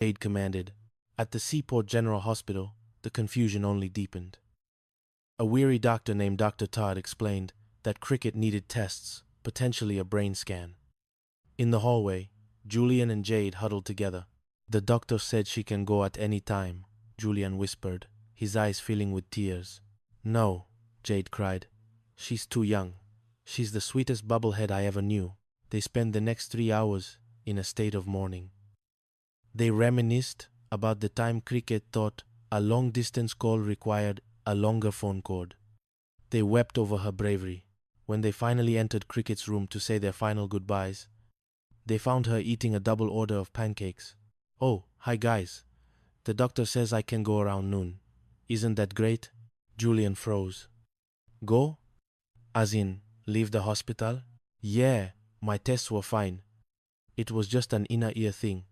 Jade commanded. At the Seaport General Hospital, the confusion only deepened. A weary doctor named Dr. Todd explained that Cricket needed tests, potentially a brain scan. In the hallway, Julian and Jade huddled together. The doctor said she can go at any time, Julian whispered, his eyes filling with tears. No, Jade cried. She's too young. She's the sweetest bubblehead I ever knew. They spent the next 3 hours in a state of mourning. They reminisced about the time Cricket thought a long-distance call required a longer phone cord. They wept over her bravery. When they finally entered Cricket's room to say their final goodbyes, they found her eating a double order of pancakes. Oh, hi guys. The doctor says I can go around noon. Isn't that great? Julian froze. Go? As in, leave the hospital? Yeah, my tests were fine. It was just an inner ear thing.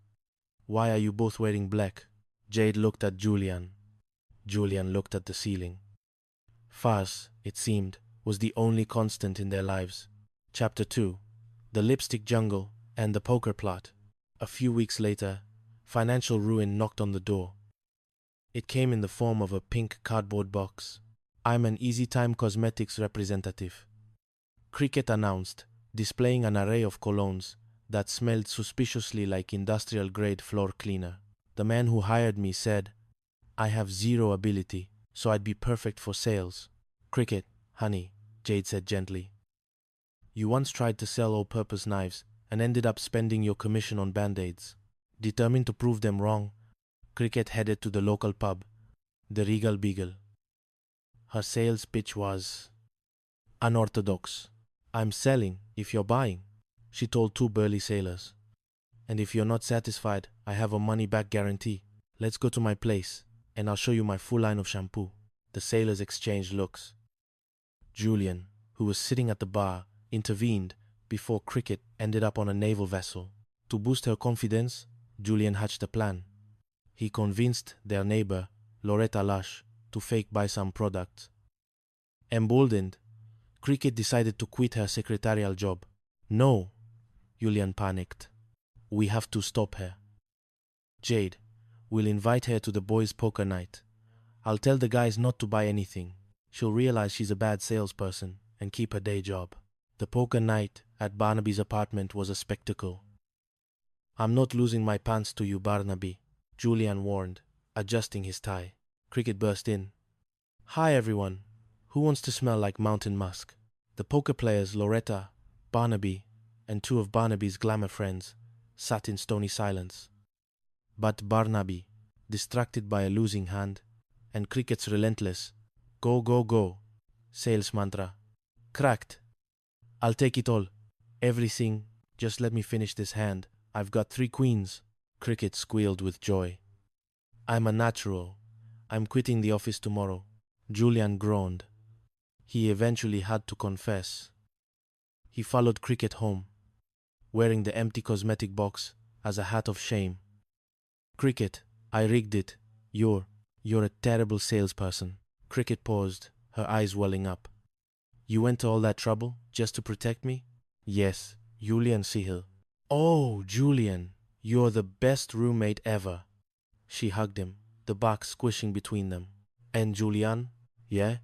Why are you both wearing black? Jade looked at Julian. Julian looked at the ceiling. Farce, it seemed, was the only constant in their lives. Chapter 2. The Lipstick Jungle and the Poker Plot. A few weeks later, financial ruin knocked on the door. It came in the form of a pink cardboard box. I'm an Easy Time Cosmetics representative, Cricket announced, displaying an array of colognes that smelled suspiciously like industrial-grade floor cleaner. The man who hired me said, I have zero ability, so I'd be perfect for sales. Cricket, honey, Jade said gently. You once tried to sell all-purpose knives and ended up spending your commission on band-aids. Determined to prove them wrong, Cricket headed to the local pub, the Regal Beagle. Her sales pitch was unorthodox. I'm selling if you're buying, she told 2 burly sailors. And if you're not satisfied, I have a money-back guarantee. Let's go to my place, and I'll show you my full line of shampoo. The sailors exchanged looks. Julian, who was sitting at the bar, intervened before Cricket ended up on a naval vessel. To boost her confidence, Julian hatched a plan. He convinced their neighbor, Loretta Lush, to fake buy some products. Emboldened, Cricket decided to quit her secretarial job. No, Julian panicked. We have to stop her. Jade, we'll invite her to the boys' poker night. I'll tell the guys not to buy anything. She'll realize she's a bad salesperson and keep her day job. The poker night at Barnaby's apartment was a spectacle. I'm not losing my pants to you, Barnaby, Julian warned, adjusting his tie. Cricket burst in. Hi everyone. Who wants to smell like mountain musk? The poker players Loretta, Barnaby, and 2 of Barnaby's glamour friends sat in stony silence. But Barnaby, distracted by a losing hand, and Cricket's relentless, go, go, go, sales mantra, cracked. I'll take it all. Everything, just let me finish this hand. I've got 3 queens. Cricket squealed with joy. I'm a natural. I'm quitting the office tomorrow. Julian groaned. He eventually had to confess. He followed Cricket home, wearing the empty cosmetic box as a hat of shame. Cricket, I rigged it. You're a terrible salesperson. Cricket paused, her eyes welling up. You went to all that trouble just to protect me? Yes, Julian Sihil. Oh, Julian, you're the best roommate ever. She hugged him, the bark squishing between them. And Julian? Yeah?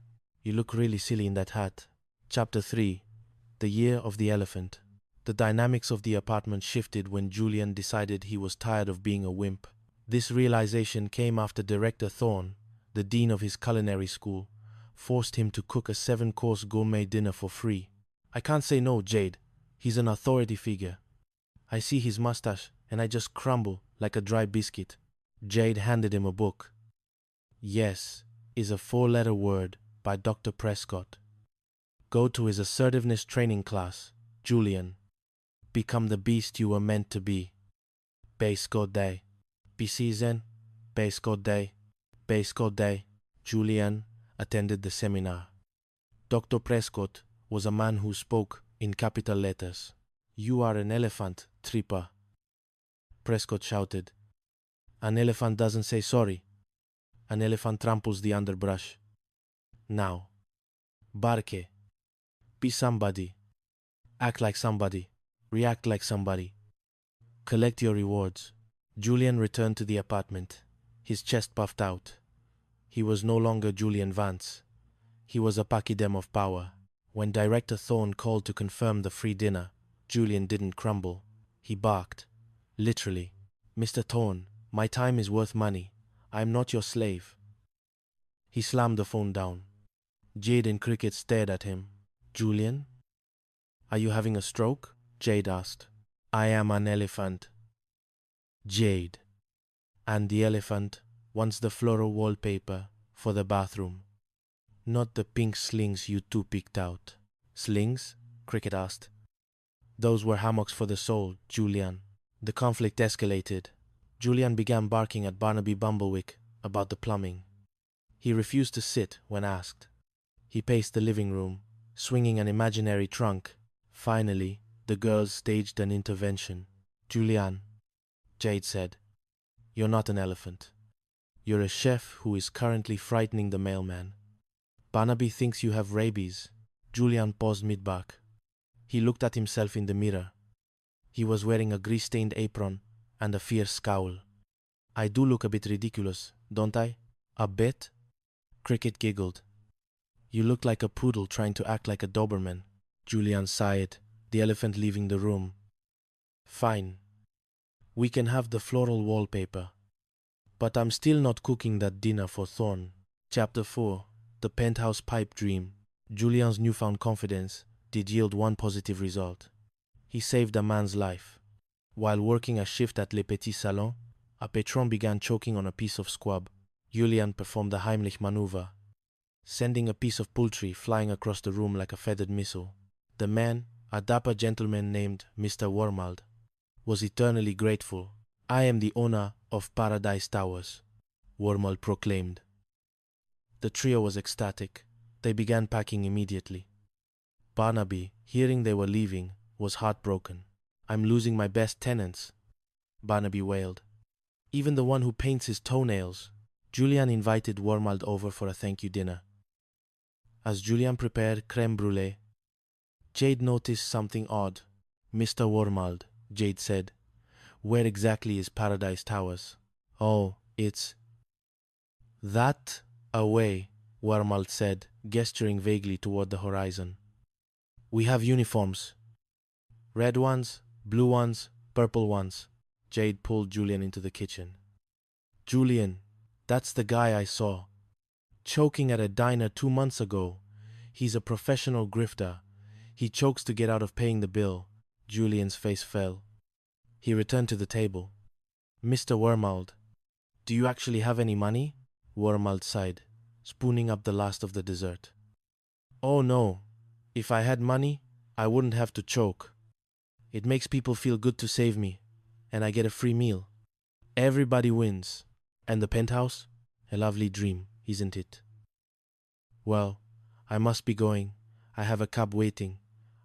You look really silly in that hat. Chapter 3. The Year of the Elephant. The dynamics of the apartment shifted when Julian decided he was tired of being a wimp. This realization came after Director Thorne, the dean of his culinary school, forced him to cook a 7-course gourmet dinner for free. I can't say no, Jade. He's an authority figure. I see his mustache and I just crumble like a dry biscuit. Jade handed him a book. Yes is a 4-letter word by Dr. Prescott. Go to his assertiveness training class, Julian. Become the beast you were meant to be. Base God Day. Season. Base God Day. Base God Day. Julian attended the seminar. Dr. Prescott was a man who spoke in capital letters. You are an elephant, Tripper. Prescott shouted. An elephant doesn't say sorry. An elephant tramples the underbrush. Now, barke. Be somebody. Act like somebody. React like somebody. Collect your rewards. Julian returned to the apartment, his chest puffed out. He was no longer Julian Vance. He was a pachyderm of power. When Director Thorne called to confirm the free dinner, Julian didn't crumble. He barked. Literally. "Mr. Thorne, my time is worth money. I am not your slave." He slammed the phone down. Jade and Cricket stared at him. "Julian? Are you having a stroke?" Jade asked. "I am an elephant." Jade. And the elephant wants the floral wallpaper for the bathroom. Not the pink slings you two picked out. "Slings?" Cricket asked. "Those were hammocks for the soul, Julian." The conflict escalated. Julian began barking at Barnaby Bumblewick about the plumbing. He refused to sit when asked. He paced the living room, swinging an imaginary trunk. Finally, the girls staged an intervention. "Julian," Jade said, "you're not an elephant. You're a chef who is currently frightening the mailman. Barnaby thinks you have rabies." Julian paused mid-bark. He looked at himself in the mirror. He was wearing a grease-stained apron and a fierce scowl. "I do look a bit ridiculous, don't I?" "A bit?" Cricket giggled. "You look like a poodle trying to act like a Doberman." Julian sighed, the elephant leaving the room. "Fine. We can have the floral wallpaper. But I'm still not cooking that dinner for Thorne." Chapter 4. The Penthouse Pipe Dream. Julian's newfound confidence did yield one positive result. He saved a man's life. While working a shift at Le Petit Salon, a patron began choking on a piece of squab. Julian performed the Heimlich maneuver, sending a piece of poultry flying across the room like a feathered missile. The man, a dapper gentleman named Mr. Wormald, was eternally grateful. "I am the owner of Paradise Towers," Wormald proclaimed. The trio was ecstatic. They began packing immediately. Barnaby, hearing they were leaving, was heartbroken. "I'm losing my best tenants," Barnaby wailed. "Even the one who paints his toenails." Julian invited Wormald over for a thank-you dinner. As Julian prepared crème brûlée, Jade noticed something odd. "Mr. Wormald," Jade said, "where exactly is Paradise Towers?" "Oh, it's that away," Wormald said, gesturing vaguely toward the horizon. "We have uniforms. Red ones, blue ones, purple ones." Jade pulled Julian into the kitchen. "Julian, that's the guy I saw choking at a diner 2 months ago. He's a professional grifter. He chokes to get out of paying the bill." Julian's face fell. He returned to the table. "Mr. Wormald, do you actually have any money?" Wormald sighed, spooning up the last of the dessert. "Oh no. If I had money, I wouldn't have to choke. It makes people feel good to save me, and I get a free meal. Everybody wins. And the penthouse? A lovely dream, isn't it?" "Well, I must be going. I have a cab waiting.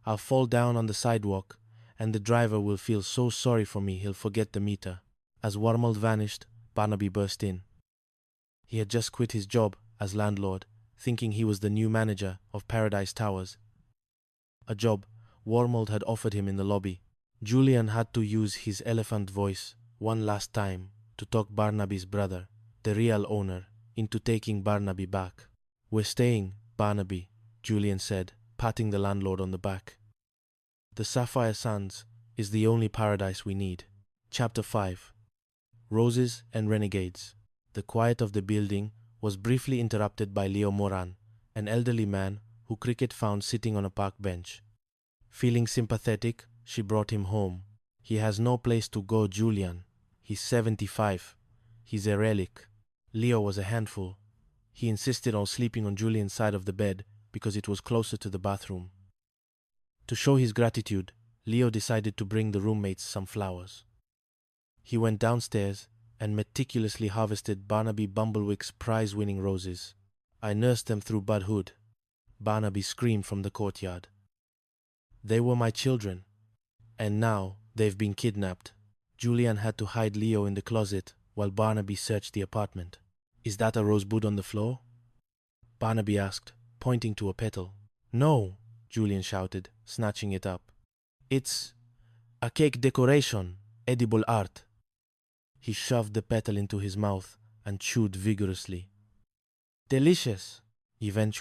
I'll fall down on the sidewalk, and the driver will feel so sorry for me he'll forget the meter." As Wormald vanished, Barnaby burst in. He had just quit his job as landlord, thinking he was the new manager of Paradise Towers, a job Wormald had offered him in the lobby. Julian had to use his elephant voice one last time to talk Barnaby's brother, the real owner, into taking Barnaby back. "We're staying, Barnaby," Julian said, patting the landlord on the back. "The Sapphire Sands is the only paradise we need." Chapter 5. Roses and Renegades. The quiet of the building was briefly interrupted by Leo Moran, an elderly man who Cricket found sitting on a park bench. Feeling sympathetic, she brought him home. "He has no place to go, Julian. He's 75. He's a relic." Leo was a handful. He insisted on sleeping on Julian's side of the bed because it was closer to the bathroom. To show his gratitude, Leo decided to bring the roommates some flowers. He went downstairs and meticulously harvested Barnaby Bumblewick's prize-winning roses. "I nursed them through budhood," Barnaby screamed from the courtyard. "They were my children, and now they've been kidnapped." Julian had to hide Leo in the closet while Barnaby searched the apartment. "Is that a rosebud on the floor?" Barnaby asked, pointing to a petal. "No," Julian shouted, snatching it up. "It's a cake decoration, edible art." He shoved the petal into his mouth and chewed vigorously. Delicious, eventually.